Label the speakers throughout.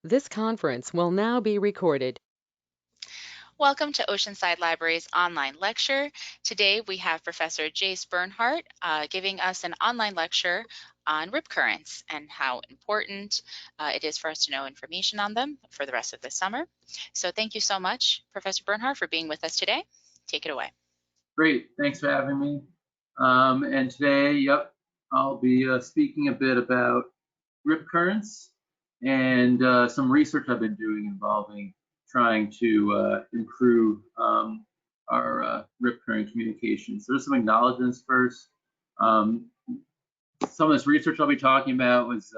Speaker 1: This conference will now be recorded.
Speaker 2: Welcome to Oceanside Library's online lecture. Today we have Professor Jace Bernhardt giving us an online lecture on rip currents and how important it is for us to know information on them for the rest of the summer. So thank you so much, Professor Bernhardt, for being with us today. Take it away.
Speaker 3: Great, thanks for having me. And today, I'll be speaking a bit about rip currents and some research I've been doing involving trying to improve our rip current communication. So there's some acknowledgements first. Some of this research I'll be talking about was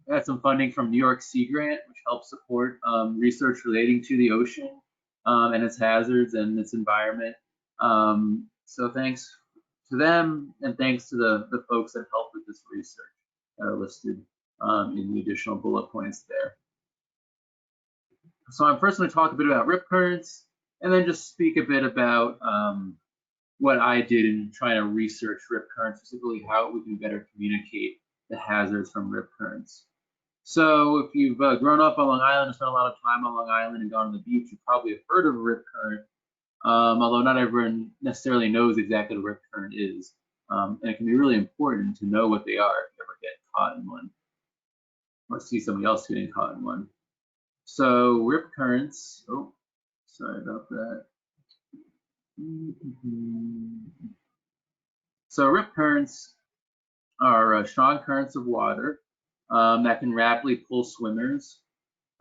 Speaker 3: had some funding from New York Sea Grant, which helps support research relating to the ocean and its hazards and its environment. So thanks to them, and thanks to the folks that helped with this research that are listed in the additional bullet points there. So I'm first going to talk a bit about rip currents, and then just speak a bit about what I did in trying to research rip currents, specifically how we can better communicate the hazards from rip currents. So if you've grown up on Long Island and spent a lot of time on Long Island and gone to the beach, you probably have heard of a rip current, although not everyone necessarily knows exactly what a rip current is. And it can be really important to know what they are if you ever get caught in one or see somebody else getting caught in one. So rip currents, oh, sorry about that. So rip currents are strong currents of water that can rapidly pull swimmers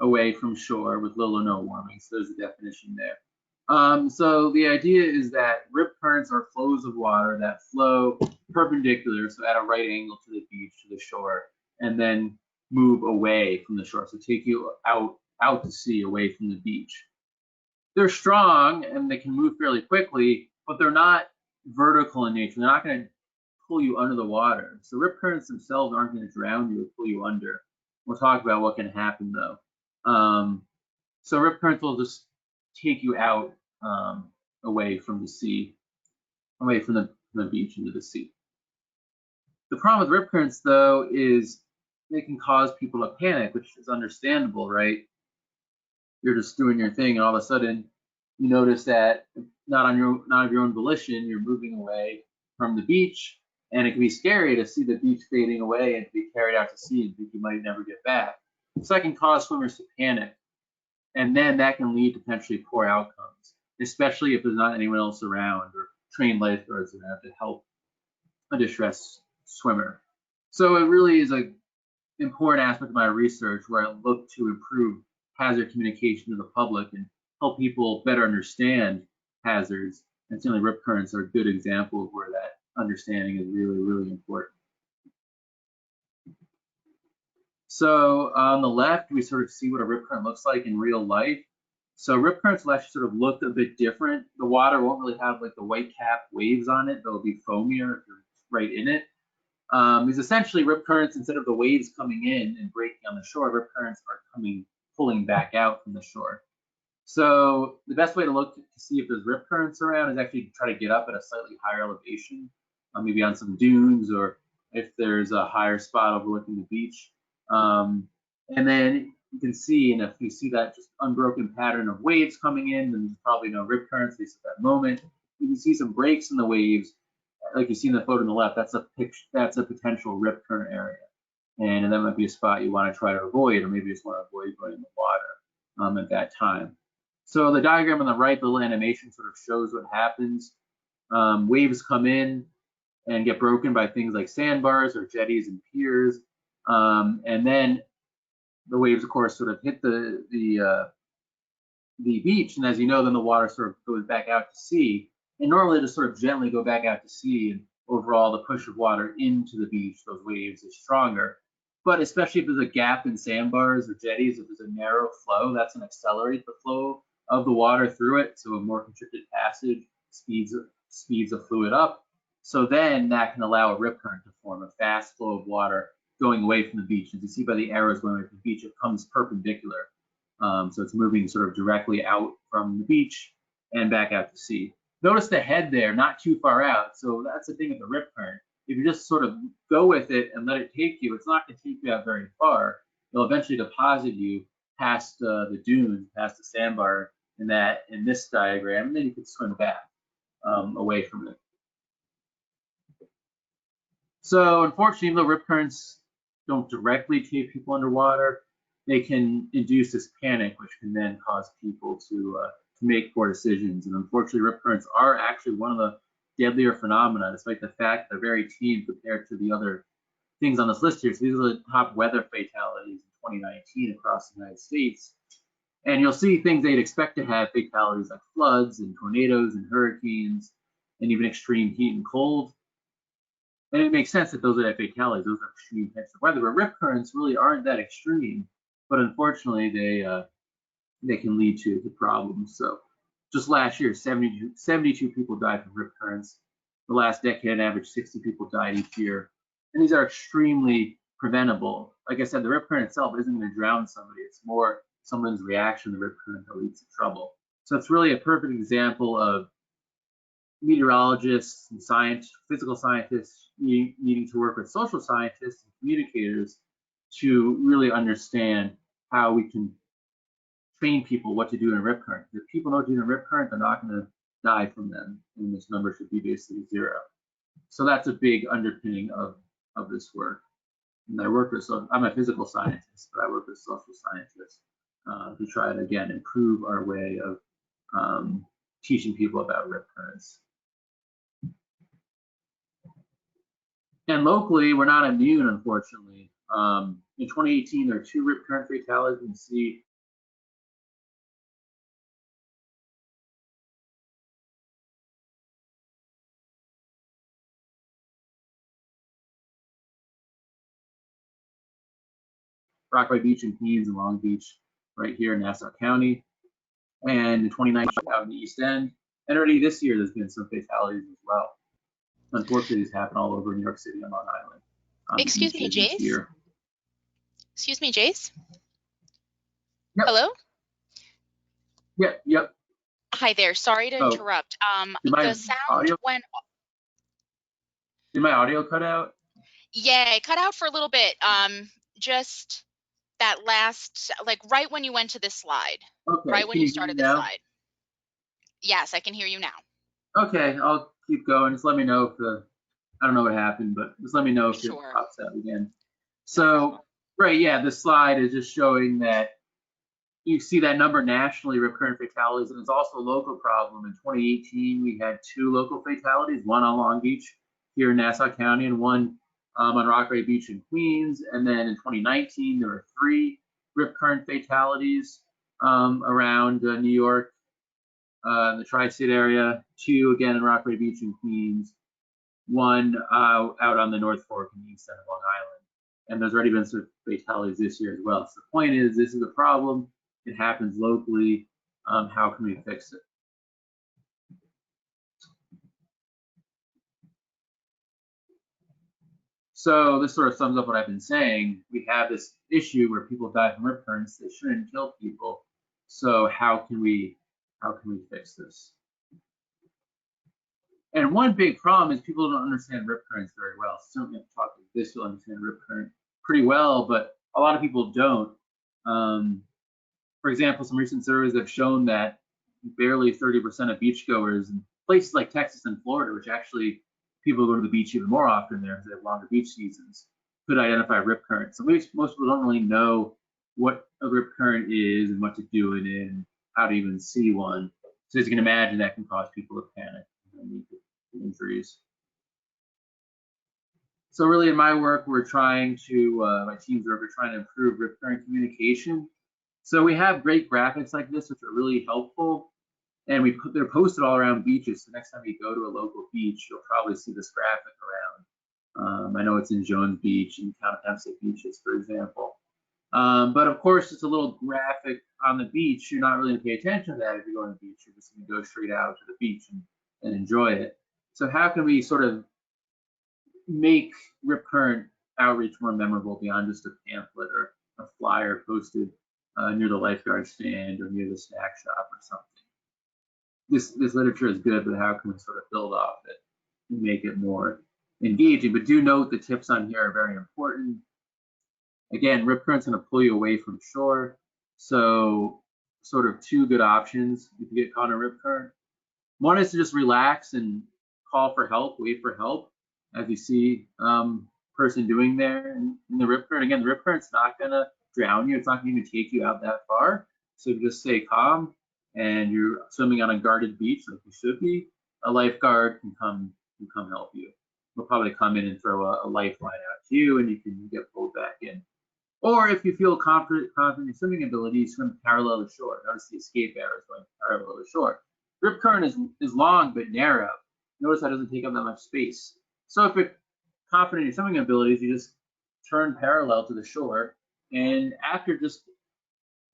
Speaker 3: away from shore with little or no warning. So there's a definition there. So the idea is that rip currents are flows of water that flow perpendicular, so at a right angle to the beach, to the shore, and then move away from the shore. So take you out to sea, away from the beach. They're strong and they can move fairly quickly, but they're not vertical in nature. They're not going to pull you under the water. So rip currents themselves aren't going to drown you or pull you under. We'll talk about what can happen though. So rip currents will just take you out away from the sea, away from the beach into the sea. The problem with rip currents though is they can cause people to panic, which is understandable, right? You're just doing your thing and all of a sudden you notice that not of your own volition, you're moving away from the beach, and it can be scary to see the beach fading away and to be carried out to sea and think you might never get back. So that can cause swimmers to panic, and then that can lead to potentially poor outcomes, especially if there's not anyone else around or trained lifeguards that have to help a distressed swimmer. So it really is an important aspect of my research where I look to improve hazard communication to the public and help people better understand hazards. And certainly rip currents are a good example of where that understanding is really, really important. So on the left, we sort of see what a rip current looks like in real life. So rip currents will actually sort of look a bit different. The water won't really have like the white cap waves on it. They'll be foamier if you're right in it. Is essentially rip currents, instead of the waves coming in and breaking on the shore, rip currents are pulling back out from the shore. So the best way to look to see if there's rip currents around is actually try to get up at a slightly higher elevation, maybe on some dunes, or if there's a higher spot overlooking the beach. And then you can see, and if you see that just unbroken pattern of waves coming in, then there's probably no rip currents, at least at that moment. You can see some breaks in the waves, like you see in the photo on the left. That's a potential rip current area, and that might be a spot you want to try to avoid, or maybe just want to avoid going in the water at that time. So the diagram on the right, the little animation sort of shows what happens. Waves come in and get broken by things like sandbars or jetties and piers, and then the waves, of course, sort of hit the beach, and as you know, then the water sort of goes back out to sea. And normally, just sort of gently go back out to sea, and overall, the push of water into the beach, those waves, is stronger. But especially if there's a gap in sandbars or jetties, if there's a narrow flow, that's going to accelerate the flow of the water through it. So a more constricted passage speeds the fluid up. So then that can allow a rip current to form, a fast flow of water going away from the beach. As you see by the arrows going away from the beach, it comes perpendicular. So it's moving sort of directly out from the beach and back out to sea. Notice the head there, not too far out. So that's the thing with the rip current. If you just sort of go with it and let it take you, it's not going to take you out very far. they'll eventually deposit you past the dune, past the sandbar in this diagram, and then you can swim back away from it. So unfortunately, even though rip currents don't directly take people underwater, they can induce this panic, which can then cause people to make poor decisions. And unfortunately, rip currents are actually one of the deadlier phenomena, despite the fact they're very tame compared to the other things on this list here. So these are the top weather fatalities in 2019 across the United States. And you'll see things they'd expect to have fatalities like floods and tornadoes and hurricanes and even extreme heat and cold. And it makes sense that those are fatalities. Those are extreme types of weather. But rip currents really aren't that extreme. But unfortunately, they can lead to problems. So just last year, 72 people died from rip currents. The last decade, on average, 60 people died each year. And these are extremely preventable. Like I said, the rip current itself isn't going to drown somebody. It's more someone's reaction to the rip current that leads to trouble. So it's really a perfect example of meteorologists and physical scientists needing to work with social scientists and communicators to really understand how we can train people what to do in a rip current. If people know what to do in a rip current, they're not going to die from them, and this number should be basically 0. So that's a big underpinning of this work. And I work with, I'm a physical scientist, but I work with social scientists to try to, again, improve our way of teaching people about rip currents. And locally, we're not immune, unfortunately. In 2018, there are 2 rip current fatalities. You can see Rockaway Beach in Queens and Long Beach right here in Nassau County. And in 2019, out in the East End. And already this year, there's been some fatalities as well. Unfortunately, these happen all over New York City and Long Island.
Speaker 2: Excuse me, Jace? Excuse me, Jace?
Speaker 3: Yep.
Speaker 2: Hello?
Speaker 3: Yep.
Speaker 2: Hi there. Sorry to interrupt. The sound went.
Speaker 3: Did my audio cut out?
Speaker 2: Yeah, it cut out for a little bit. Just that last, like right when you went to this slide.
Speaker 3: Okay.
Speaker 2: Right when you started the slide. Yes, I can hear you now.
Speaker 3: Okay, I'll keep going. Just let me know if I don't know what happened, but just let me know if it pops out again. So, right, yeah, the slide is just showing that you see that number nationally, rip current fatalities, and it's also a local problem. In 2018, we had 2 local fatalities, one on Long Beach here in Nassau County and one on Rockaway Beach in Queens. And then in 2019, there were 3 rip current fatalities around New York, the tri-state area, 2 again in Rockaway Beach in Queens, 1 out on the North Fork in the east end of Long Island. And there's already been some fatalities this year as well. So the point is, this is a problem. It happens locally. How can we fix it? So this sort of sums up what I've been saying. We have this issue where people die from rip currents. They shouldn't kill people. So how can we fix this? And one big problem is people don't understand rip currents very well. Certainly, I've talked with this, you'll understand rip current pretty well, but a lot of people don't. For example, some recent surveys have shown that barely 30% of beachgoers in places like Texas and Florida, which actually people go to the beach even more often there because they have longer beach seasons, could identify rip currents. So most people don't really know what a rip current is and what to do in it and how to even see one. So as you can imagine, that can cause people to panic and lead to injuries. So really in my work, we're trying to, my team's work, we're trying to improve rip current communication. So we have great graphics like this, which are really helpful. And they're posted all around beaches. So next time you go to a local beach, you'll probably see this graphic around. I know it's in Jones Beach and County beaches, for example. But of course, it's a little graphic on the beach. You're not really going to pay attention to that if you're going to the beach. You're just going to go straight out to the beach and enjoy it. So how can we sort of make rip current outreach more memorable beyond just a pamphlet or a flyer posted near the lifeguard stand or near the snack shop or something? This literature is good, but how can we sort of build off it and make it more engaging? But do note the tips on here are very important. Again, rip current's going to pull you away from shore. So sort of two good options if you get caught in a rip current. One is to just relax and call for help, wait for help, as you see person doing there in the rip current. Again, the rip current's not going to drown you. It's not going to take you out that far. So just stay calm, and you're swimming on a guarded beach like you should be. A lifeguard can come help you. They'll probably come in and throw a lifeline out to you, and you can get pulled back in. Or if you feel confident in your swimming ability, swim parallel to shore. Notice the escape arrow is going parallel to shore. Rip current is long but narrow. Notice that doesn't take up that much space. So if you're confident in your swimming abilities, you just turn parallel to the shore, and after just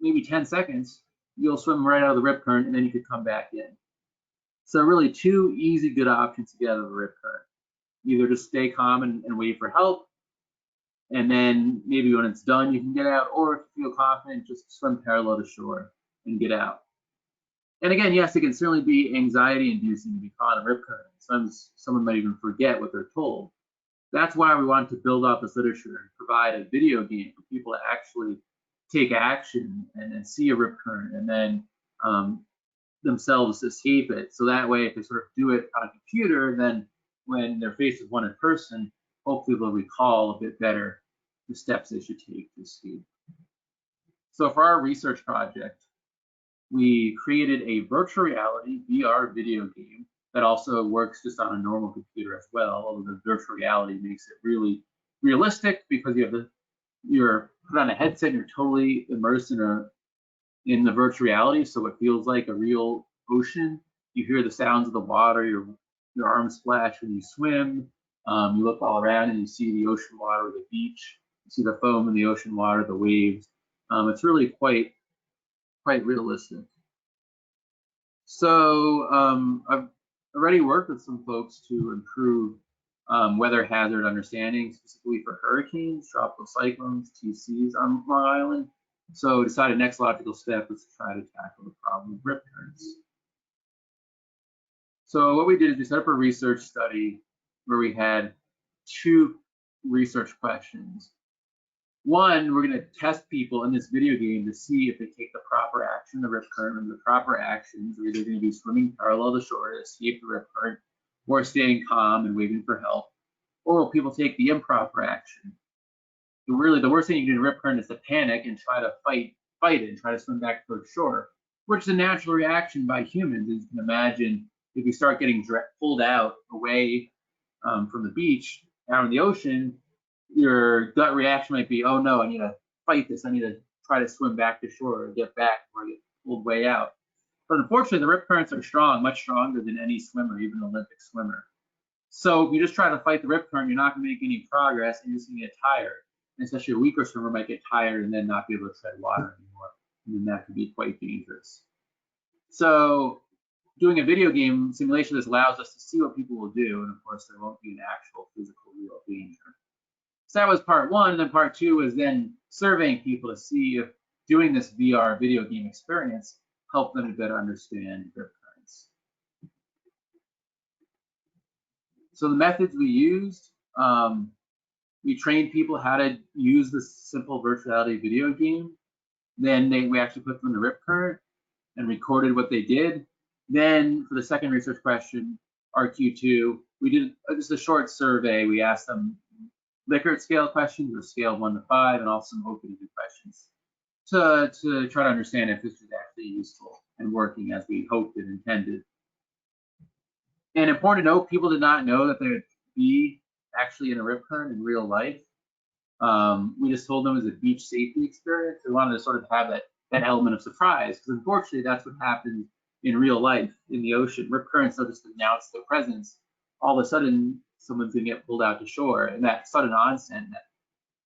Speaker 3: maybe 10 seconds, you'll swim right out of the rip current, and then you could come back in. So really two easy, good options to get out of the rip current. Either just stay calm and wait for help, and then maybe when it's done, you can get out, or if you feel confident, just swim parallel to shore and get out. And again, yes, it can certainly be anxiety-inducing to be caught in a rip current. Sometimes someone might even forget what they're told. That's why we wanted to build out this literature and provide a video game for people to actually take action and see a rip current and then themselves escape it. So that way, if they sort of do it on a computer, then when they're faced with one in person, hopefully they'll recall a bit better the steps they should take to escape. So for our research project, we created a virtual reality VR video game that also works just on a normal computer as well, although the virtual reality makes it really realistic because you're put on a headset and you're totally immersed in the virtual reality, so it feels like a real ocean. You hear the sounds of the water, your arms splash when you swim. You look all around and you see the ocean water, the beach. You see the foam in the ocean water, the waves. It's really quite realistic. So I've already worked with some folks to improve weather hazard understanding, specifically for hurricanes, tropical cyclones, TCs on Long Island. So decided next logical step was to try to tackle the problem of rip currents. So what we did is we set up a research study where we had two research questions. One, we're going to test people in this video game to see if they take the proper action, the rip current, and the proper actions are either going to be swimming parallel to shore to escape the rip current, or staying calm and waiting for help, or will people take the improper action? Really, the worst thing you can do in a rip current is to panic and try to fight it and try to swim back towards shore, which is a natural reaction by humans. As you can imagine, if you start getting pulled out away from the beach, out in the ocean, your gut reaction might be, oh no, I need to fight this. I need to try to swim back to shore or get back or get pulled way out. But unfortunately, the rip currents are strong, much stronger than any swimmer, even an Olympic swimmer. So if you just try to fight the rip current, you're not going to make any progress and you're just going to get tired. And especially a weaker swimmer might get tired and then not be able to tread water anymore. And then that could be quite dangerous. So doing a video game simulation, this allows us to see what people will do. And of course, there won't be an actual physical real danger. So that was part one, and then part two was then surveying people to see if doing this VR video game experience helped them to better understand rip currents. So the methods we used, we trained people how to use this simple virtual reality video game. Then we actually put them in the rip current and recorded what they did. Then for the second research question, RQ2, we did just a short survey. We asked them Likert scale questions, or scale 1 to 5, and also some open-ended questions to try to understand if this is actually useful and working as we hoped and intended. And important to note, people did not know that they would be actually in a rip current in real life. We just told them it was a beach safety experience. We wanted to sort of have that element of surprise, because unfortunately that's what happens in real life in the ocean. Rip currents don't just announce their presence. All of a sudden, someone's going to get pulled out to shore, and that sudden onset,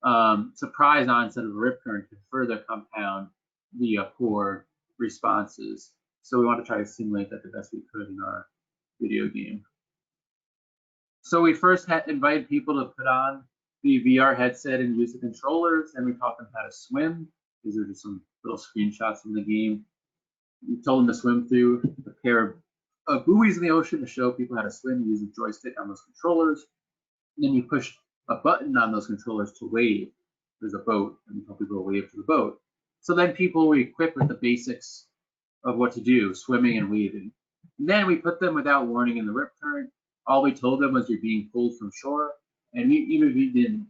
Speaker 3: that surprise onset of a rip current can further compound the poor responses. So we want to try to simulate that the best we could in our video game. So we first invited people to put on the VR headset and use the controllers, and we taught them how to swim. These are just some little screenshots from the game. We told them to swim through a pair of buoys in the ocean to show people how to swim using a joystick on those controllers. And then you push a button on those controllers to wave. there's a boat, and we tell people to wave to the boat. So then people were equipped with the basics of what to do, swimming and waving. And then we put them without warning in the rip current. All we told them was you're being pulled from shore. And even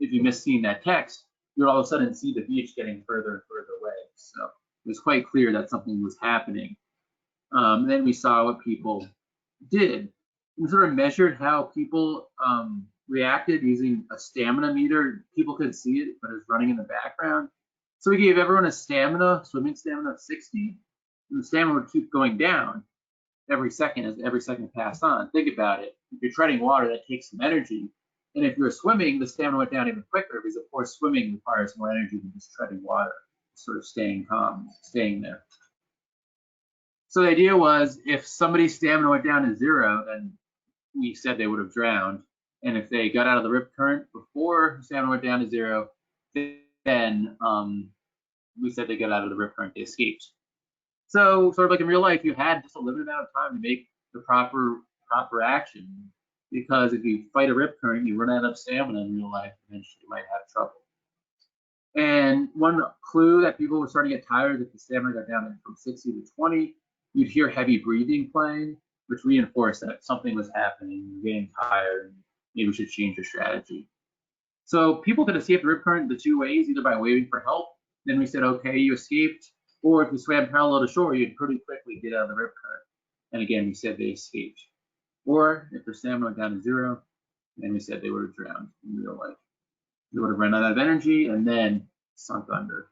Speaker 3: if you missed seeing that text, you'd all of a sudden see the beach getting further and further away. So it was quite clear that something was happening. Then we saw what people did. We sort of measured how people reacted using a stamina meter. People couldn't see it, but it was running in the background. So we gave everyone a swimming stamina of 60, and the stamina would keep going down every second as every second passed on. Think about it. If you're treading water, that takes some energy. And if you're swimming, the stamina went down even quicker because, of course, swimming requires more energy than just treading water, sort of staying calm, staying there. So the idea was if somebody's stamina went down to 0, then we said they would have drowned. And if they got out of the rip current before stamina went down to 0, then we said they got out of the rip current, they escaped. So sort of like in real life, you had just a limited amount of time to make the proper action, because if you fight a rip current, you run out of stamina in real life, eventually you might have trouble. And one clue that people were starting to get tired if the stamina got down from 60 to 20, you'd hear heavy breathing playing, which reinforced that something was happening, you're getting tired, and maybe we should change your strategy. So people could escape the rip current the 2 ways, either by waving for help, then we said, okay, you escaped, or if you swam parallel to shore, you'd pretty quickly get out of the rip current. And again, we said they escaped. Or if their stamina went down to 0, then we said they would have drowned in real life. They would have run out of energy and then sunk under.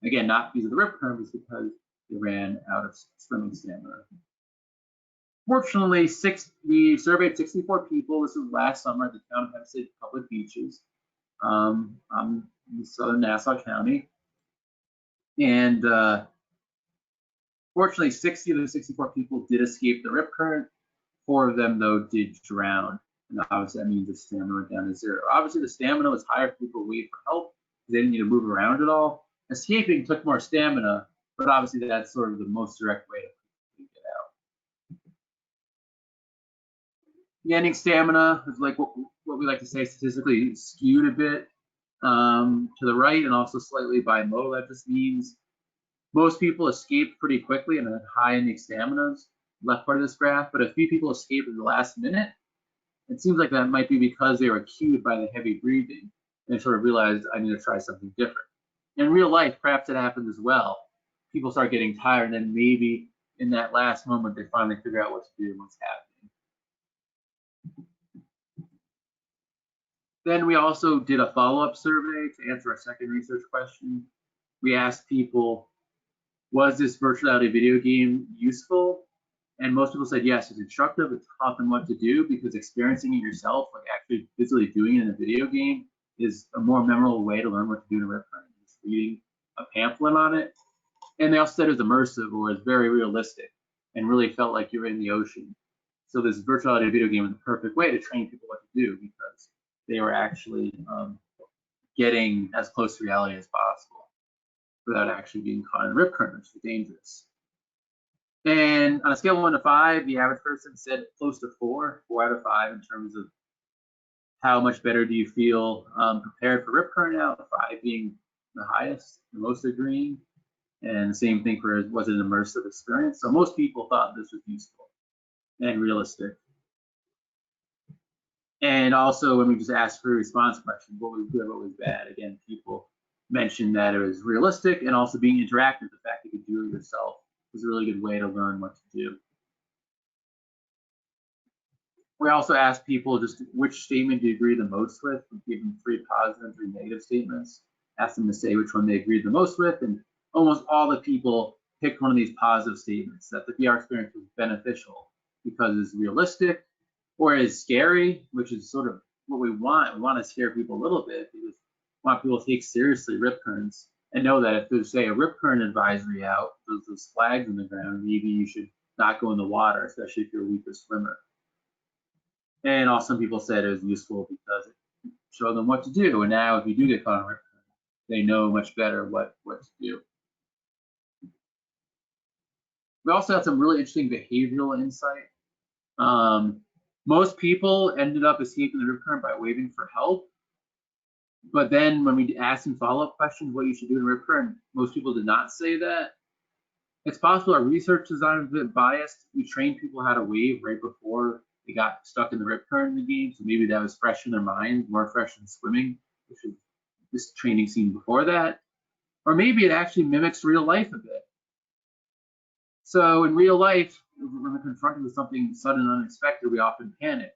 Speaker 3: Again, not because of the rip current, but because they ran out of swimming stamina. Fortunately, we surveyed 64 people. This was last summer at the town of Hempstead Public Beaches in southern Nassau County. And fortunately, 60 of the 64 people did escape the rip current. 4 of them, though, did drown. And obviously, that means the stamina went down to 0. Obviously, the stamina was higher for people who wait for help. They didn't need to move around at all. Escaping took more stamina, but obviously, that's sort of the most direct way to get out. The ending stamina is like what we like to say statistically skewed a bit to the right and also slightly bimodal. That just means most people escaped pretty quickly and had high ending staminas, left part of this graph, but a few people escaped at the last minute. It seems like that might be because they were cued by the heavy breathing and sort of realized I need to try something different. In real life, perhaps it happens as well. People start getting tired, and then maybe in that last moment, they finally figure out what to do and what's happening. Then we also did a follow-up survey to answer our second research question. We asked people, was this virtual reality video game useful? And most people said yes, it's instructive, it's taught them what to do, because experiencing it yourself, like actually physically doing it in a video game, is a more memorable way to learn what to do in a rip current than just reading a pamphlet on it. And they also said it was immersive, or it's very realistic, and really felt like you're in the ocean. So this virtual reality video game was the perfect way to train people what to do, because they were actually getting as close to reality as possible without actually being caught in a rip current, which is dangerous. And on a scale of 1 to 5, the average person said close to 4 out of 5 in terms of how much better do you feel prepared for rip current now, 5 being the highest, the most agreeing. And the same thing for was it an immersive experience. So most people thought this was useful and realistic. And also when we just asked for a response question, what was good, what was bad, again, people mentioned that it was realistic and also being interactive, the fact that you could do it yourself was a really good way to learn what to do. We also asked people just which statement do you agree the most with. We gave them 3 positive and 3 negative statements. Asked them to say which one they agreed the most with, and almost all the people picked one of these positive statements, that the VR experience was beneficial because it's realistic, or is scary, which is sort of what we want. We want to scare people a little bit because we want people to take seriously rip currents and know that if there's, say, a rip current advisory out, those flags in the ground, maybe you should not go in the water, especially if you're a weaker swimmer. And also some people said it was useful because it showed them what to do. And now if you do get caught in a rip current, they know much better what to do. We also had some really interesting behavioral insight. Most people ended up escaping the rip current by waving for help. But then when we asked them follow-up questions, what you should do in rip current, most people did not say that. It's possible our research design is a bit biased. We trained people how to wave right before they got stuck in the rip current in the game, so maybe that was fresh in their mind, more fresh than swimming, which is this training scene before that. Or maybe it actually mimics real life a bit. So in real life, when we're confronted with something sudden and unexpected, we often panic.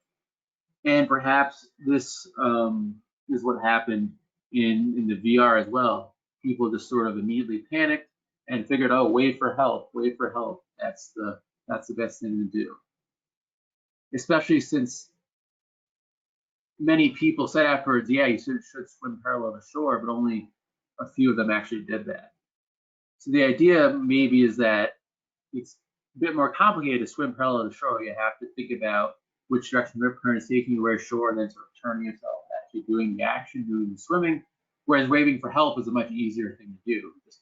Speaker 3: And perhaps this is what happened in the VR as well. People just sort of immediately panicked and figured, oh, wait for help, wait for help. That's the best thing to do. Especially since many people said afterwards, yeah, you should swim parallel to shore, but only a few of them actually did that. So the idea maybe is that it's a bit more complicated to swim parallel to shore. You have to think about which direction the rip current is taking you where shore, and then sort of turning yourself, actually doing the action, doing the swimming. Whereas waving for help is a much easier thing to do. Just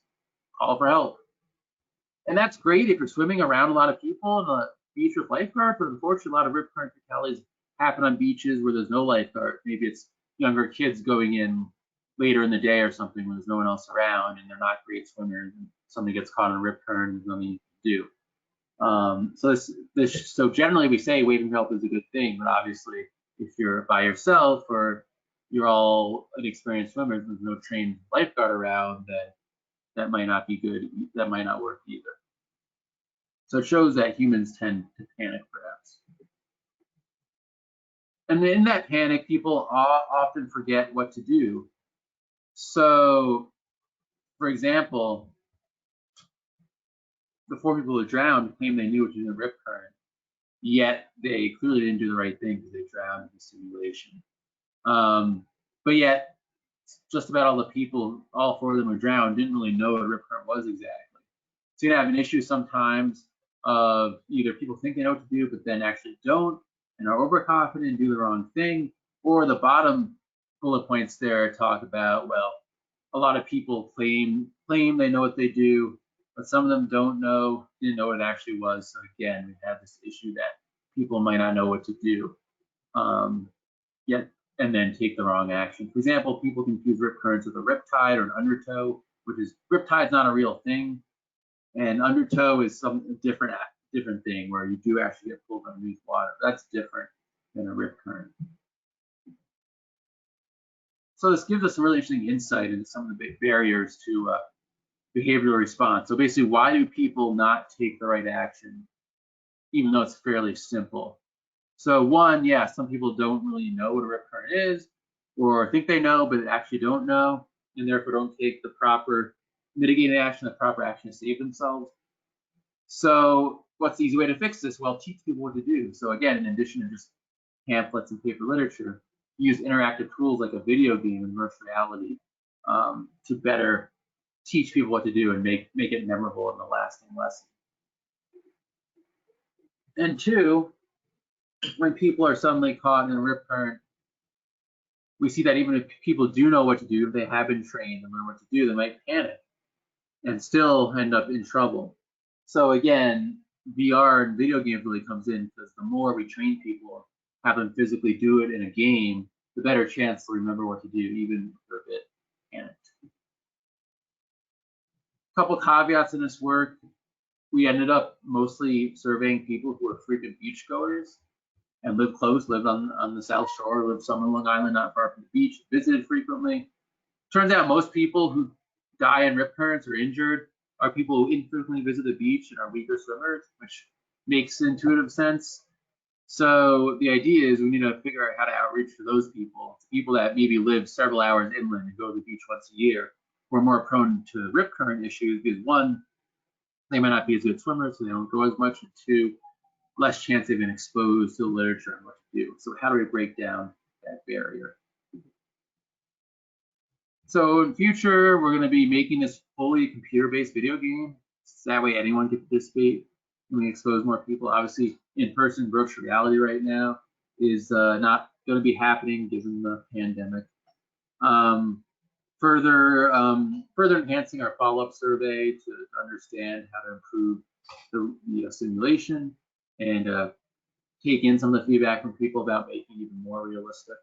Speaker 3: call for help. And that's great if you're swimming around a lot of people on a beach with lifeguards, but unfortunately a lot of rip current fatalities happen on beaches where there's no lifeguard. Maybe it's younger kids going in later in the day or something when there's no one else around and they're not great swimmers and somebody gets caught in a rip current, there's nothing you can do. So generally we say waving for help is a good thing, but obviously if you're by yourself or you're all inexperienced swimmers, there's no trained lifeguard around, then that might not be good. That might not work either. So it shows that humans tend to panic, perhaps. And in that panic, people often forget what to do. So, for example, the 4 people who drowned claimed they knew what to do in the rip current, yet they clearly didn't do the right thing because they drowned in the simulation. But yet, just about all the people, all 4 of them who drowned, didn't really know what a rip current was exactly. So you have an issue sometimes of either people think they know what to do, but then actually don't, and are overconfident and do the wrong thing, or the bottom bullet points there talk about, well, a lot of people claim they know what they do, but some of them don't know, didn't know what it actually was. So again, we have this issue that people might not know what to do, yet and then take the wrong action. For example, people confuse rip currents with a riptide or an undertow, which is riptide's not a real thing. And undertow is some different thing where you do actually get pulled underneath water. That's different than a rip current. So this gives us a really interesting insight into some of the big barriers to behavioral response. So basically, why do people not take the right action, even though it's fairly simple? So one, yeah, some people don't really know what a rip current is, or think they know, but actually don't know, and therefore don't take the proper mitigating action, the proper action to save themselves. So what's the easy way to fix this? Well, teach people what to do. So again, in addition to just pamphlets and paper literature, use interactive tools like a video game and virtual reality to better teach people what to do and make it memorable and a lasting lesson. And two, when people are suddenly caught in a rip current, we see that even if people do know what to do, if they have been trained and learn what to do, they might panic and still end up in trouble. So again, VR and video games really comes in because the more we train people, have them physically do it in a game, the better chance to remember what to do, even if they're a bit panicked. A couple caveats in this work. We ended up mostly surveying people who were frequent beachgoers and lived on the South Shore, lived some on Long Island, not far from the beach, visited frequently. Turns out most people who die in rip currents or injured are people who infrequently visit the beach and are weaker swimmers, which makes intuitive sense. So the idea is we need to figure out how to outreach to those people that maybe live several hours inland and go to the beach once a year, who are more prone to rip current issues because one, they might not be as good swimmers, so they don't go as much, and two, less chance they've been exposed to the literature and what to do. So how do we break down that barrier? So in future, we're going to be making this fully computer-based video game. So that way anyone can participate and we expose more people. Obviously, in-person virtual reality right now is not going to be happening given the pandemic. Further enhancing our follow-up survey to understand how to improve the simulation and take in some of the feedback from people about making it even more realistic.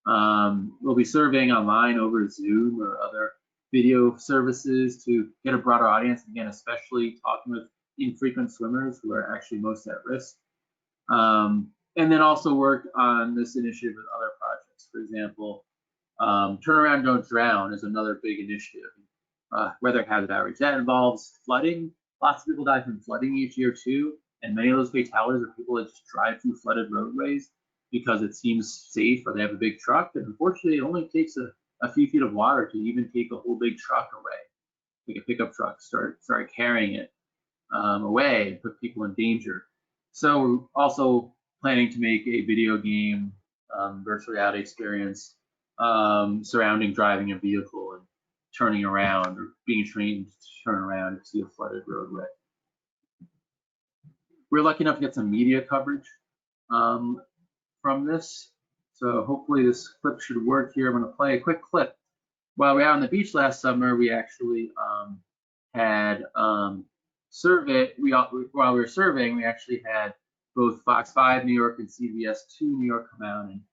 Speaker 3: We'll be surveying online over Zoom or other video services to get a broader audience, again, especially talking with infrequent swimmers who are actually most at risk. And then also work on this initiative with other projects. For example, Turn Around, Don't Drown is another big initiative. Weather hazard outreach. That involves flooding. Lots of people die from flooding each year too, and many of those fatalities are people that just drive through flooded roadways because it seems safe or they have a big truck. And unfortunately, it only takes a few feet of water to even take a whole big truck away. Like a pickup truck, start carrying it away and put people in danger. So we're also planning to make a video game virtual reality experience surrounding driving a vehicle and turning around or being trained to turn around to see a flooded roadway. We're lucky enough to get some media coverage from this. So hopefully this clip should work here. I'm going to play a quick clip. While we were out on the beach last summer, we actually had while we were surveying, we actually had both Fox 5 New York and CBS 2 New York come out and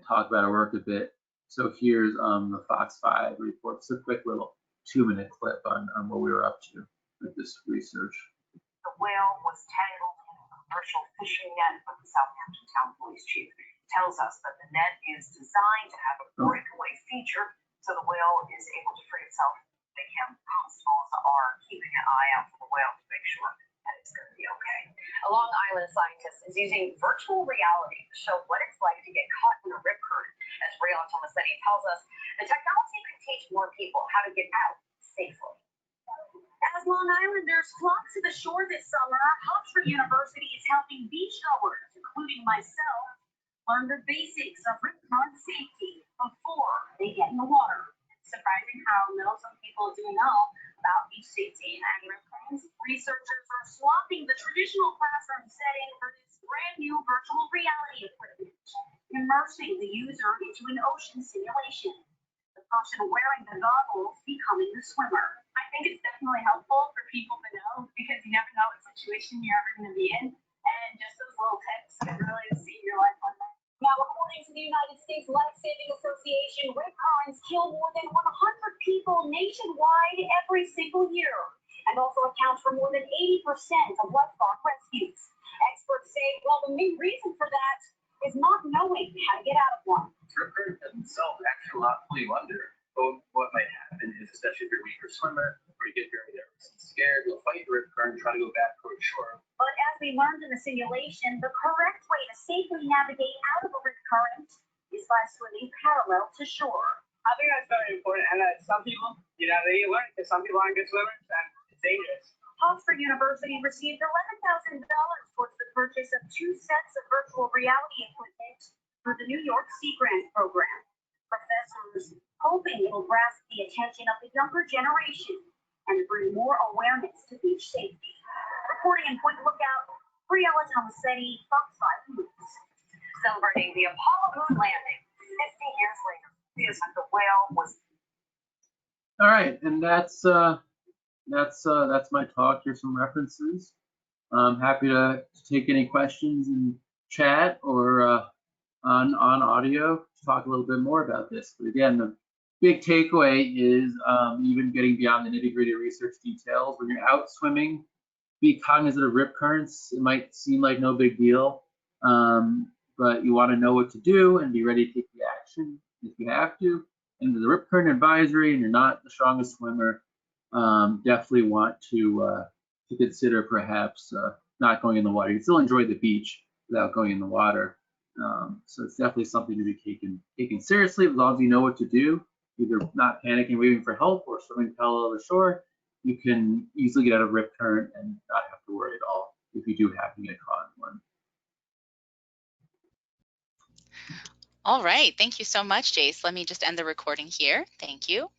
Speaker 3: talk about our work a bit. So here's the Fox 5 report. It's a quick little 2-minute clip on what we were up to with this research.
Speaker 4: The whale was tangled in a commercial fishing net, but the Southampton Town Police Chief tells us that the net is designed to have a breakaway feature, so the whale is able to free itself. Constables are keeping an eye out for the whale to make sure that it's going to be okay. A Long Island scientist is using virtual reality to show what it's like to get caught in a rip current. As Rayon Tomasetti tells us, the technology could teach more people how to get out safely. As Long Islanders flock to the shore this summer, Oxford University is helping beach-goers, including myself, learn the basics of rip current safety before they get in the water. Surprising how little some people do know about beach safety and rip currents. Researchers are swapping the traditional classroom setting for this brand new virtual reality equipment, immersing the user into an ocean simulation. The person wearing the goggles becoming the swimmer. I think it's definitely helpful for people to know because you never know what situation you're ever going to be in, and just those little tips can really save your life on that. Now, according to the United States Life Saving Association, rip currents kill more than 100 people nationwide every single year and also accounts for more than 80% of lifeguard rescues. Experts say, well, the main reason for that is not knowing how to get out of one.
Speaker 5: Rip current itself actually will not pull you under. But what might happen is, especially if you're a weaker swimmer or you get very nervous and scared, you'll fight the rip current and try to go back towards shore.
Speaker 4: But as we learned in the simulation, the correct way to safely navigate out of a rip current is by swimming parallel to shore.
Speaker 5: I think that's very important, and that some people, they learn because some people aren't good swimmers and it's dangerous.
Speaker 4: Oxford University received $11,000 towards the purchase of 2 sets of virtual reality equipment through the New York Sea Grant program. Professors hoping it will grasp the attention of the younger generation and bring more awareness to beach safety. Reporting in Point Lookout, Briella Tomasetti, Fox 5 News. Celebrating the Apollo moon landing 50 years later, the whale was.
Speaker 3: All right, and that's my talk. Here's some references. I'm happy to take any questions in chat or on audio to talk a little bit more about this. But again, the big takeaway is even getting beyond the nitty-gritty research details. When you're out swimming, be cognizant of rip currents. It might seem like no big deal, but you want to know what to do and be ready to take the action if you have to. And the rip current advisory, and you're not the strongest swimmer, definitely want to consider perhaps not going in the water. You can still enjoy the beach without going in the water. So it's definitely something to be taken seriously as long as you know what to do, either not panicking, waiting for help, or swimming parallel to the shore. You can easily get out of rip current and not have to worry at all if you do happen to get caught in one.
Speaker 2: All right. Thank you so much, Jace. Let me just end the recording here. Thank you.